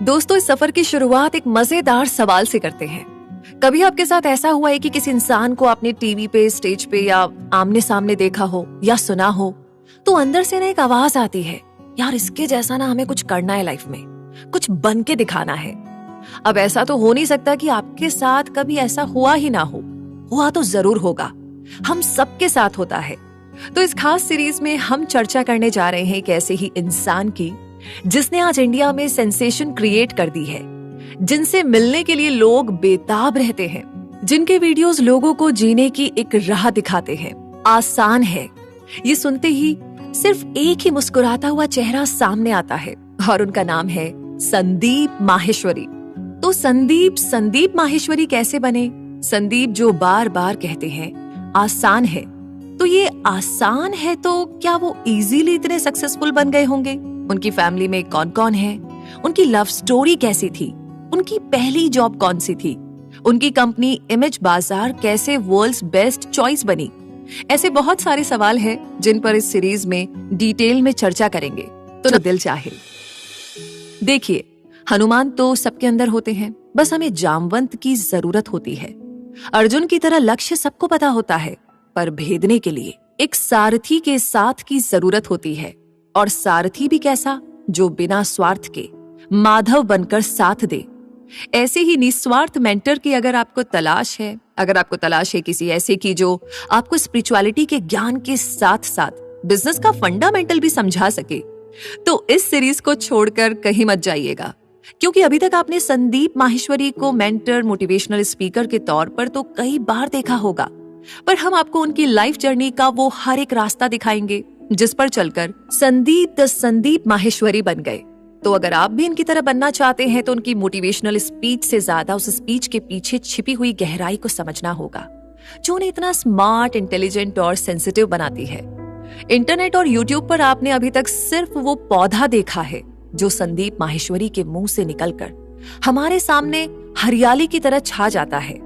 दोस्तों, इस सफर की शुरुआत एक मजेदार सवाल से करते हैं। कभी आपके साथ ऐसा हुआ है कि किसी इंसान को आपने टीवी पे, स्टेज पे या आमने सामने देखा हो या सुना हो, तो अंदर से ना एक आवाज आती है, यार इसके जैसा ना हमें कुछ करना है लाइफ में, कुछ बन के दिखाना है। अब ऐसा तो हो नहीं सकता कि आपके साथ कभी ऐसा हुआ ही ना हो, हुआ तो जरूर होगा, हम सबके साथ होता है। तो इस खास सीरीज में हम चर्चा करने जा रहे हैं एक ऐसे ही इंसान की जिसने आज इंडिया में सेंसेशन क्रिएट कर दी है, जिनसे मिलने के लिए लोग बेताब रहते हैं, जिनके वीडियोस लोगों को जीने की एक राह दिखाते हैं। आसान है, ये सुनते ही सिर्फ एक ही मुस्कुराता हुआ चेहरा सामने आता है और उनका नाम है संदीप माहेश्वरी। तो संदीप माहेश्वरी कैसे बने? संदीप जो बार बार कहते हैं आसान है, तो ये आसान है तो क्या वो इजीली इतने सक्सेसफुल बन गए होंगे? उनकी फैमिली में कौन कौन है? उनकी लव स्टोरी कैसी थी? उनकी पहली जॉब कौन सी थी? उनकी कंपनी इमेज बाजार कैसे वर्ल्ड्स बेस्ट चॉइस बनी? ऐसे बहुत सारे सवाल हैं जिन पर इस सीरीज में डिटेल में चर्चा करेंगे। तो दिल चाहे। देखिए, हनुमान तो सबके अंदर होते हैं, बस हमें जामवंत की जरूरत होती है। अर्जुन की तरह लक्ष्य सबको पता होता है, पर भेदने के लिए एक सारथी के साथ की जरूरत होती है। और सारथी भी कैसा? जो बिना स्वार्थ के माधव बनकर साथ दे। ऐसे ही निस्वार्थ मेंटर की अगर आपको तलाश है, किसी ऐसे की जो आपको स्पिरिचुअलिटी के ज्ञान के साथ साथ बिजनेस का फंडामेंटल भी समझा सके, तो इस सीरीज को छोड़कर कहीं मत जाइएगा। क्योंकि अभी तक आपने संदीप माहेश्वरी को मेंटर, मोटिवेशनल स्पीकर के तौर पर तो कई बार देखा होगा, पर हम आपको उनकी लाइफ जर्नी का वो हर एक रास्ता दिखाएंगे जिस पर चलकर संदीप माहेश्वरी बन गए। तो अगर आप भी इनकी तरह बनना चाहते हैं तो उनकी मोटिवेशनल स्पीच से ज्यादा उस स्पीच के पीछे छिपी हुई गहराई को समझना होगा, जो उन्हें इतना स्मार्ट, इंटेलिजेंट और सेंसिटिव बनाती है। इंटरनेट और यूट्यूब पर आपने अभी तक सिर्फ वो पौधा देखा है जो संदीप माहेश्वरी के मुंह से निकलकर हमारे सामने हरियाली की तरह छा जाता है।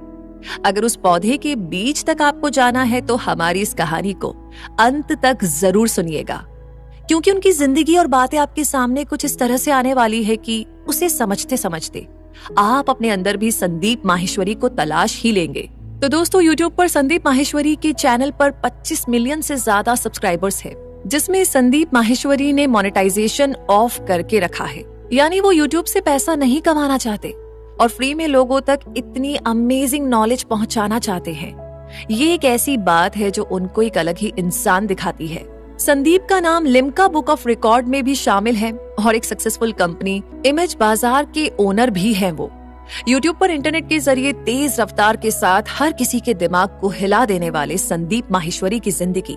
अगर उस पौधे के बीज तक आपको जाना है तो हमारी इस कहानी को अंत तक जरूर सुनिएगा, क्योंकि उनकी जिंदगी और बातें आपके सामने कुछ इस तरह से आने वाली है कि उसे समझते समझते आप अपने अंदर भी संदीप माहेश्वरी को तलाश ही लेंगे। तो दोस्तों, यूट्यूब पर संदीप माहेश्वरी के चैनल पर 25 मिलियन से ज्यादा सब्सक्राइबर्स है, जिसमें संदीप माहेश्वरी ने मोनेटाइजेशन ऑफ करके रखा है। यानी वो यूट्यूब से पैसा नहीं कमाना चाहते और फ्री में लोगों तक इतनी अमेजिंग नॉलेज पहुंचाना चाहते हैं। ये एक ऐसी बात है जो उनको एक अलग ही इंसान दिखाती है। संदीप का नाम लिम्का बुक ऑफ रिकॉर्ड में भी शामिल है और एक सक्सेसफुल कंपनी इमेज बाजार के ओनर भी हैं वो। यूट्यूब पर इंटरनेट के जरिए तेज रफ्तार के साथ हर किसी के दिमाग को हिला देने वाले संदीप माहेश्वरी की जिंदगी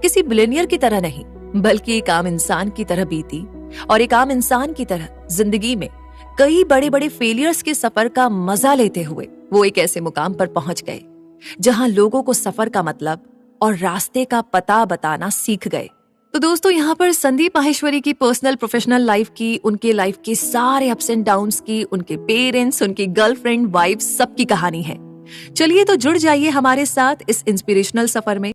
किसी बिलियनियर की तरह नहीं, बल्कि एक आम इंसान की तरह बीती और एक आम इंसान की तरह जिंदगी में कई बड़े बड़े फेलियर्स के सफर का मजा लेते हुए वो एक ऐसे मुकाम पर पहुंच गए जहां लोगों को सफर का मतलब और रास्ते का पता बताना सीख गए। तो दोस्तों, यहाँ पर संदीप माहेश्वरी की पर्सनल, प्रोफेशनल लाइफ की, उनके लाइफ के सारे अप्स एंड डाउन्स की, उनके पेरेंट्स, उनकी गर्लफ्रेंड, वाइफ, सबकी कहानी है। चलिए तो जुड़ जाइए हमारे साथ इस इंस्पिरेशनल सफर में।